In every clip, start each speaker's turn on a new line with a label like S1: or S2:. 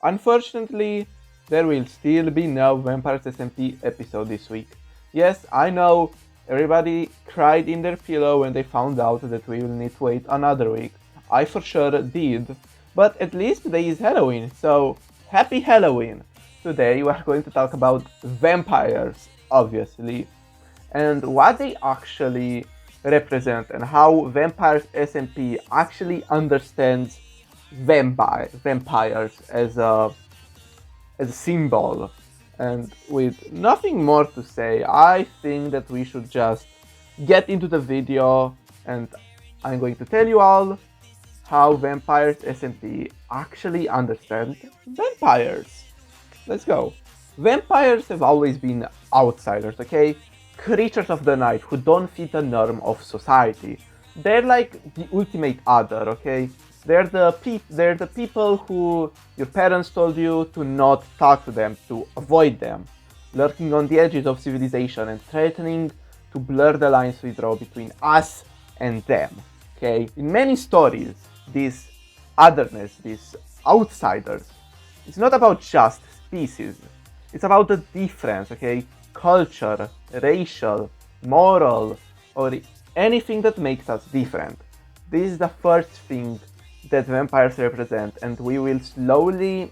S1: Unfortunately, there will still be no Vampires SMP episode this week. Yes, I know, everybody cried in their pillow when they found out that we will need to wait another week. I for sure did. But at least today is Halloween, so happy Halloween! Today we are going to talk about vampires, obviously, and what they actually represent and how Vampires SMP actually understands vampires as a symbol. And with nothing more to say, I think that we should just get into the video, and I'm going to tell you all how Vampires SMP actually understand vampires. Let's go. Vampires have always been outsiders, okay? Creatures of the night who don't fit the norm of society. They're like the ultimate other, okay? They're the people who your parents told you to not talk to them, to avoid them, lurking on the edges of civilization and threatening to blur the lines we draw between us and them, okay? In many stories, this otherness, these outsiders, it's not about just species, it's about the difference, okay? Culture, racial, moral, or anything that makes us different. This is the first thing that vampires represent, and we will slowly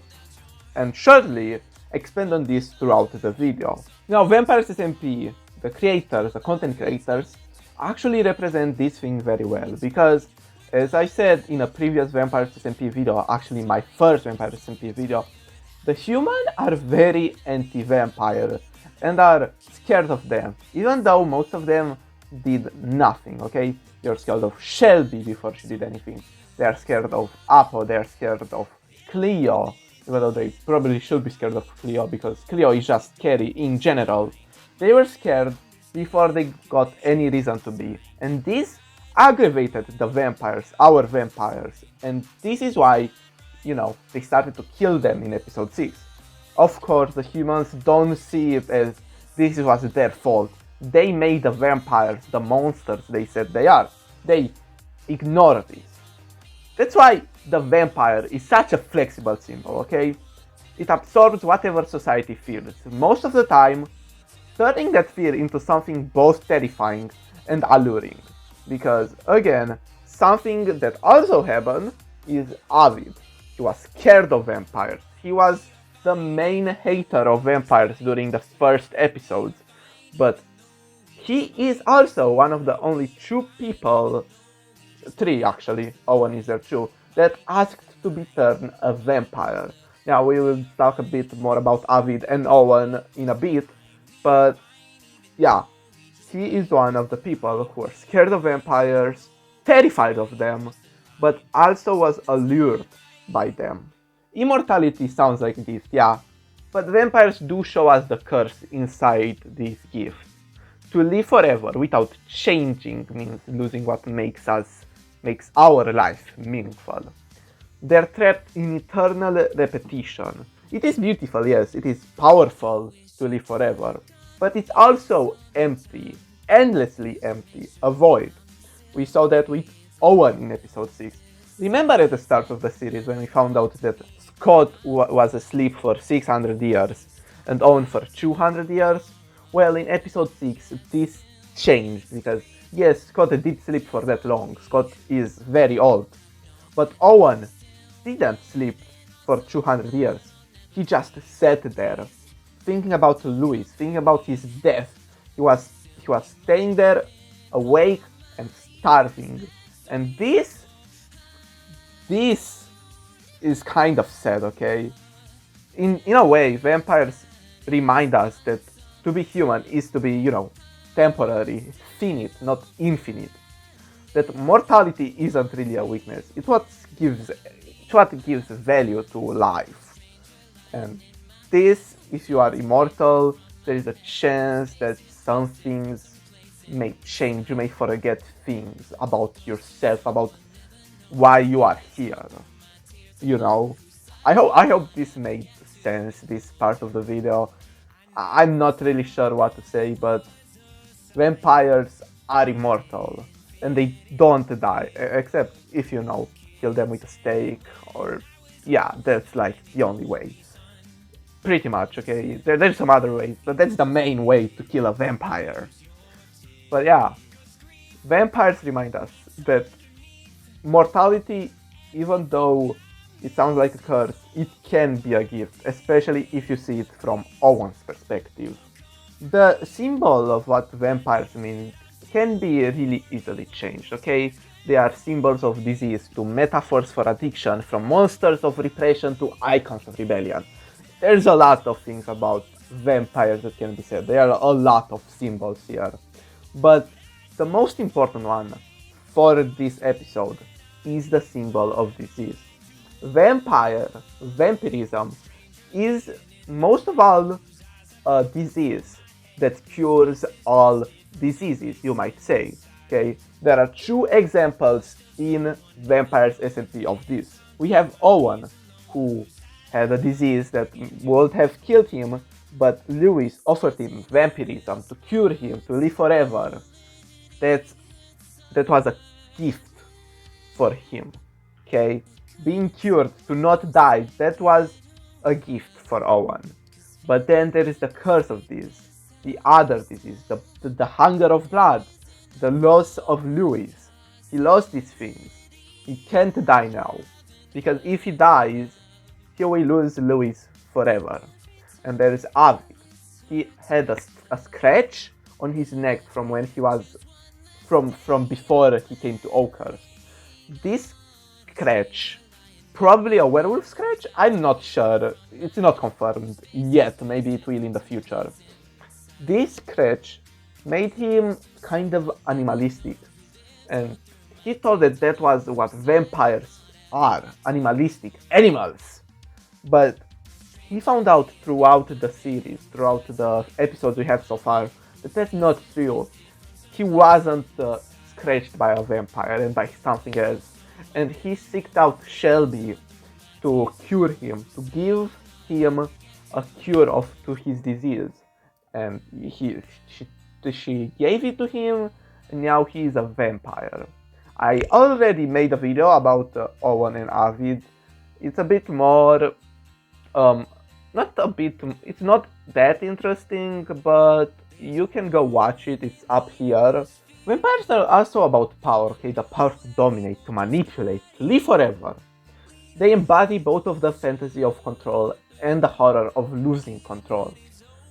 S1: and surely expand on this throughout the video. Now, Vampires SMP, the creators, the content creators, actually represent this thing very well, because as I said in a previous Vampires SMP video, actually my first Vampires SMP video, the humans are very anti-vampire and are scared of them, even though most of them did nothing, okay? You're scared of Shelby before she did anything. They are scared of Apo, they are scared of Cleo, even though they probably should be scared of Cleo because Cleo is just scary in general. They were scared before they got any reason to be, and this aggravated the vampires, our vampires, and this is why, you know, they started to kill them in episode 6. Of course, the humans don't see it as this was their fault. They made the vampires the monsters they said they are. They ignore this. That's why the vampire is such a flexible symbol, okay? It absorbs whatever society feels, most of the time turning that fear into something both terrifying and alluring. Because, again, something that also happened is Avid. He was scared of vampires. He was the main hater of vampires during the first episodes. But he is also one of the only 2 people, 3 actually, Owen is there too, that asked to be turned a vampire. Now we will talk a bit more about Avid and Owen in a bit, but yeah, he is one of the people who are scared of vampires, terrified of them, but also was allured by them. Immortality sounds like a gift, yeah, but vampires do show us the curse inside this gift. To live forever without changing means losing what makes our life meaningful. They're trapped in eternal repetition. It is beautiful, yes, it is powerful to live forever, but it's also empty, endlessly empty, a void. We saw that with Owen in episode 6. Remember at the start of the series when we found out that Scott was asleep for 600 years and Owen for 200 years? Well, in episode 6, this changed because, yes, Scott did sleep for that long. Scott is very old. But Owen didn't sleep for 200 years. He just sat there, thinking about Louis, thinking about his death. He was staying there, awake and starving. And this is kind of sad, okay? In a way, vampires remind us that to be human is to be, you know, temporary, finite, not infinite. That mortality isn't really a weakness. It's what gives value to life. And this, if you are immortal, there is a chance that some things may change. You may forget things about yourself, about why you are here. You know, I hope this made sense, this part of the video. I'm not really sure what to say, but vampires are immortal and they don't die, except if, you know, kill them with a stake or yeah, that's like the only way. Pretty much, okay? There's some other ways, but that's the main way to kill a vampire. But yeah, vampires remind us that mortality, even though it sounds like a curse, it can be a gift, especially if you see it from Owen's perspective. The symbol of what vampires mean can be really easily changed, okay? They are symbols of disease to metaphors for addiction, from monsters of repression to icons of rebellion. There's a lot of things about vampires that can be said. There are a lot of symbols here. But the most important one for this episode is the symbol of disease. Vampirism is most of all a disease that cures all diseases, you might say. Okay, there are 2 examples in Vampires SMP of this. We have Owen, who had a disease that would have killed him, but Lewis offered him vampirism to cure him, to live forever. That was a gift for him. Okay, being cured, to not die, that was a gift for Owen. But then there is the curse of this, the other disease, the hunger of blood, the loss of Lewis. He lost these things. He can't die now, because if he dies, he will lose Lewis forever. And there is Avid. He had a scratch on his neck from when he was from before he came to Oakhurst. This scratch, probably a werewolf scratch? I'm not sure. It's not confirmed yet. Maybe it will in the future. This scratch made him kind of animalistic, and he thought that was what vampires are, animalistic animals. But he found out throughout the series, throughout the episodes we have so far, that that's not true. He wasn't scratched by a vampire and by something else, and he sought out Shelby to cure him, to give him a cure to his disease. And she gave it to him, and now he is a vampire. I already made a video about Owen and Avid. It's a bit more, it's not that interesting, but you can go watch it, it's up here. Vampires are also about power, okay? The power to dominate, to manipulate, to live forever. They embody both of the fantasy of control and the horror of losing control.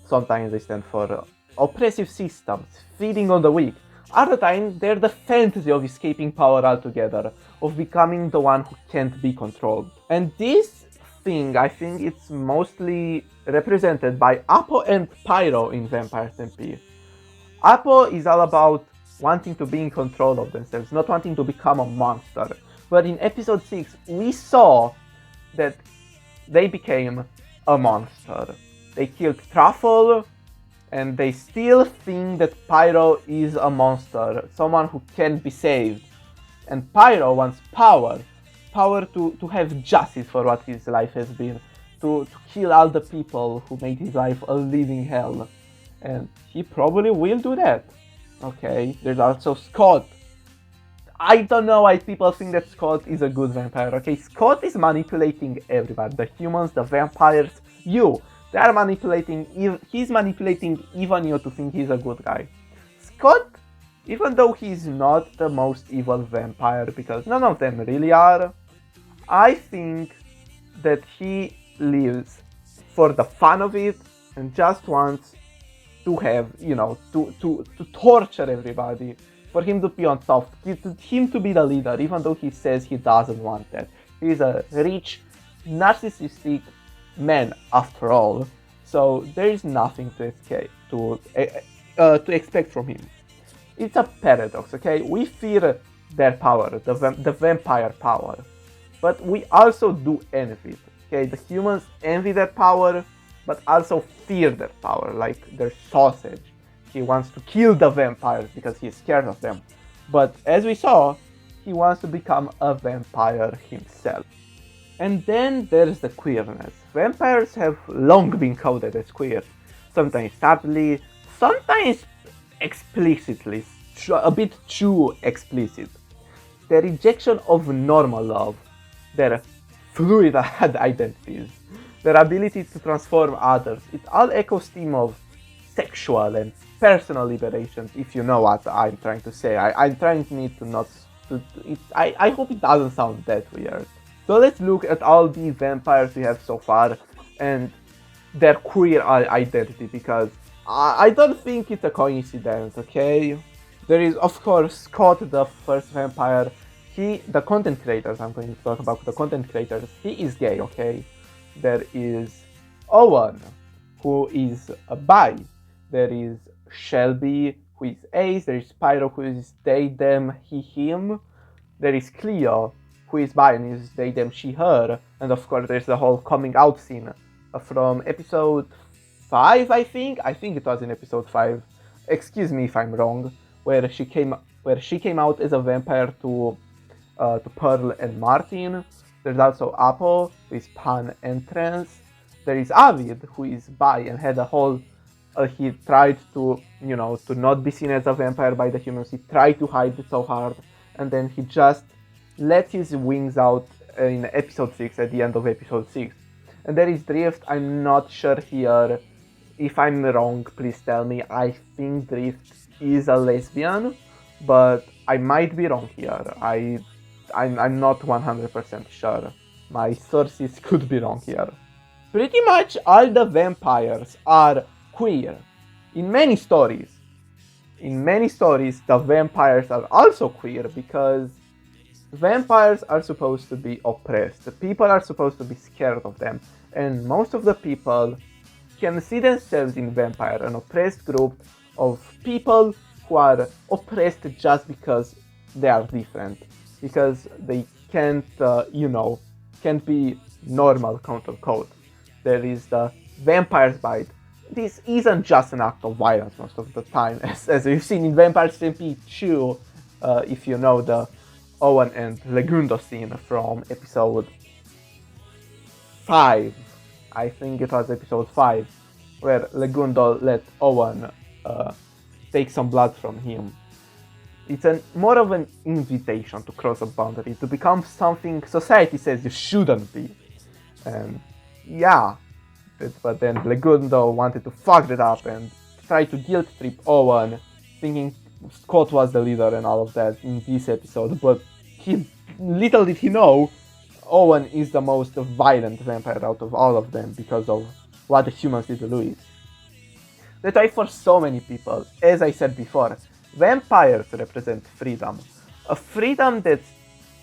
S1: Sometimes they stand for oppressive systems, feeding on the weak. Other times, they're the fantasy of escaping power altogether, of becoming the one who can't be controlled. And this thing, I think it's mostly represented by Apo and Pyro in Vampires SMP. Apo is all about wanting to be in control of themselves, not wanting to become a monster. But in episode 6, we saw that they became a monster. They killed Truffle, and they still think that Pyro is a monster, someone who can't be saved. And Pyro wants power to have justice for what his life has been, to kill all the people who made his life a living hell. And he probably will do that. Okay, there's also Scott. I don't know why people think that Scott is a good vampire, okay? Scott is manipulating everybody, the humans, the vampires, you. They are manipulating, he's manipulating even you to think he's a good guy. Scott, even though he's not the most evil vampire, because none of them really are, I think that he lives for the fun of it and just wants to have, to torture everybody, for him to be on top, him to be the leader, even though he says he doesn't want that. He's a rich, narcissistic man after all, so there is nothing to expect from him. It's a paradox, okay? We fear their power, the vampire power, but we also do envy it, okay? The humans envy their power, but also fear their power, like their sausage. He wants to kill the vampires because he's scared of them, but as we saw, he wants to become a vampire himself. And then there's the queerness. Vampires have long been coded as queer, sometimes subtly, sometimes explicitly, a bit too explicit. Their rejection of normal love, their fluid identities, their ability to transform others. It all echoes theme of sexual and personal liberation, if you know what I'm trying to say. I'm trying to not... I hope it doesn't sound that weird. So let's look at all the vampires we have so far and their queer identity, because I don't think it's a coincidence, okay? There is, of course, Scott, the first vampire. The content creators, I'm going to talk about the content creators, he is gay, okay? There is Owen, who is a bi. There is Shelby, who is ace. There is Pyro, who is they, them, he, him. There is Cleo, who is bi and is they, them, she, her. And of course, there's the whole coming out scene from episode 5, I think. I think it was in episode 5. Excuse me if I'm wrong. Where she came out as a vampire to Pearl and Martyn. There's also Apple, who is pan and trans. There is Avid, who is bi and had a whole... he tried to, to not be seen as a vampire by the humans. He tried to hide it so hard, and then he just let his wings out in episode 6, at the end of episode 6. And there is Drift. I'm not sure here. If I'm wrong, please tell me. I think Drift is a lesbian, but I might be wrong here. I'm not 100% sure. My sources could be wrong here. Pretty much all the vampires are queer. In many stories, the vampires are also queer, because vampires are supposed to be oppressed. People are supposed to be scared of them, and most of the people can see themselves in vampire, an oppressed group of people who are oppressed just because they are different, because they can't, can't be normal, quote unquote. There is the vampire's bite. This isn't just an act of violence most of the time, as we've seen in Vampires SMP 2, if you know the Owen and Legundo scene from episode 5. I think it was episode 5, where Legundo let Owen take some blood from him. It's more of an invitation to cross a boundary, to become something society says you shouldn't be. And yeah. But then Legundo wanted to fuck it up and try to guilt trip Owen, thinking Scott was the leader and all of that in this episode. But little did he know, Owen is the most violent vampire out of all of them because of what the humans did to Louis. That's why for so many people, as I said before, vampires represent freedom. A freedom that's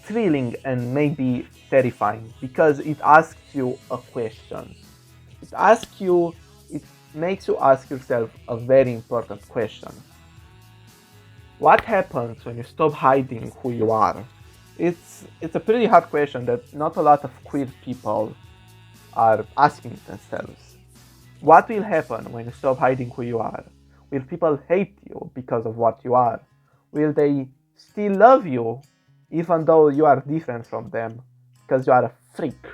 S1: thrilling and maybe terrifying, because it asks you a question. It makes you ask yourself a very important question. What happens when you stop hiding who you are? It's a pretty hard question that not a lot of queer people are asking themselves. What will happen when you stop hiding who you are? Will people hate you because of what you are? Will they still love you even though you are different from them? Because you are a freak.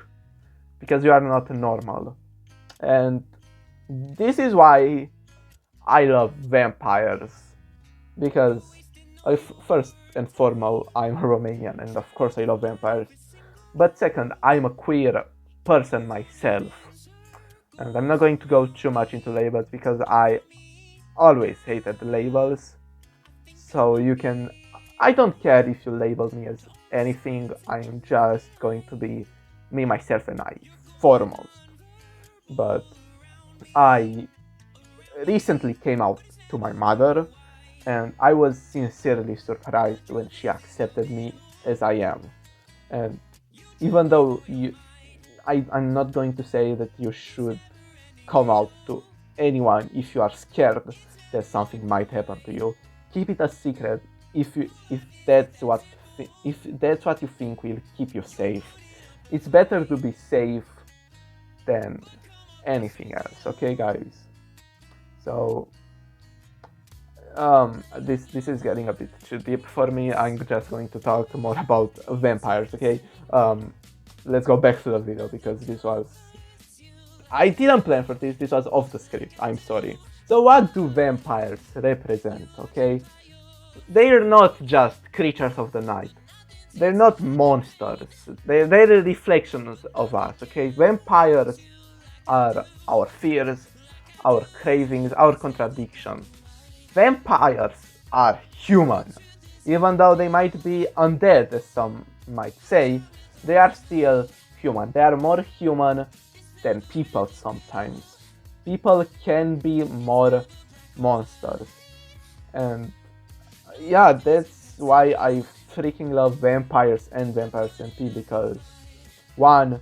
S1: Because you are not normal. And this is why I love vampires. Because first and foremost, I'm Romanian, and of course I love vampires. But second, I'm a queer person myself. And I'm not going to go too much into labels because I always hated labels. So I don't care if you label me as anything. I'm just going to be me, myself, and I foremost. But I recently came out to my mother, and I was sincerely surprised when she accepted me as I am. And even though I'm not going to say that you should come out to anyone if you are scared that something might happen to you. Keep it a secret if that's what you think will keep you safe. It's better to be safe than anything else, okay guys? So this is getting a bit too deep for me. I'm just going to talk more about vampires, okay? Let's go back to the video because I didn't plan for this was off the script, I'm sorry. So what do vampires represent, okay? They're not just creatures of the night. they're not monsters. They're the reflections of us, okay? Vampires are our fears, our cravings, our contradictions. Vampires are human. Even though they might be undead, as some might say, they are still human. They are more human than people sometimes. People can be more monsters. And yeah, that's why I freaking love Vampires and Vampires SMP, because one,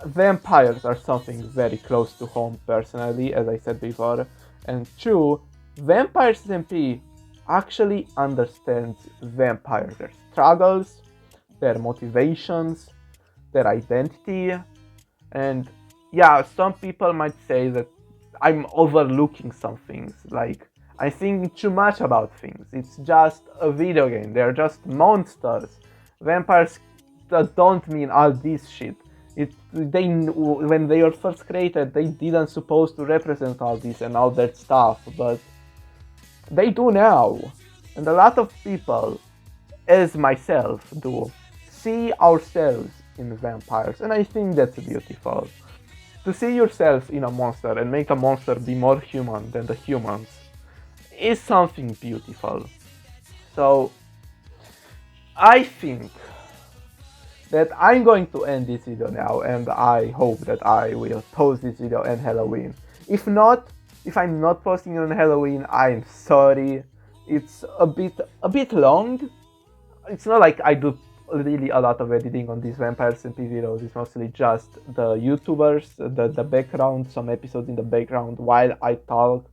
S1: vampires are something very close to home personally, as I said before, and two, Vampires SMP actually understands vampires, their struggles, their motivations, their identity, and yeah, some people might say that I'm overlooking some things, like I'm thinking too much about things. It's just a video game, they're just monsters. Vampires don't mean all this shit. When they were first created, they didn't supposed to represent all this and all that stuff, but they do now. And a lot of people, as myself, do see ourselves in vampires, and I think that's beautiful. To see yourself in a monster and make a monster be more human than the humans is something beautiful. So I think that I'm going to end this video now, and I hope that I will post this video on Halloween. If not, if I'm not posting it on Halloween, I'm sorry. It's a bit long. It's not like I do really a lot of editing on these Vampire SMP videos. It's mostly just the YouTubers, the background, some episodes in the background while I talk,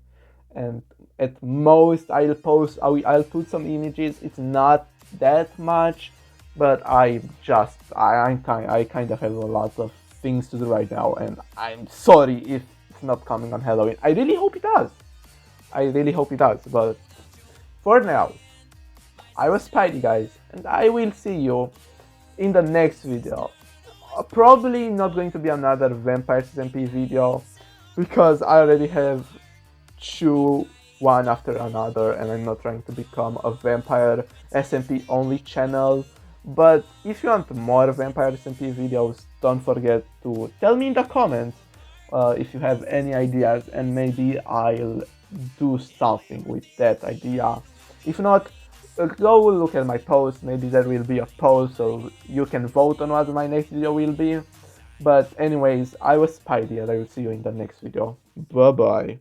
S1: and at most I'll put some images. It's not that much, but I kind of have a lot of things to do right now, and I'm sorry if it's not coming on Halloween. I really hope it does. But for now, I was Spidey, guys, and I will see you in the next video. Probably not going to be another Vampire SMP video, because I already have two, one after another, and I'm not trying to become a Vampire SMP only channel. But if you want more Vampire SMP videos, don't forget to tell me in the comments if you have any ideas, and maybe I'll do something with that idea. If not, go look at my post. Maybe there will be a poll so you can vote on what my next video will be. But anyways, I was Spidey, and I will see you in the next video. Bye bye.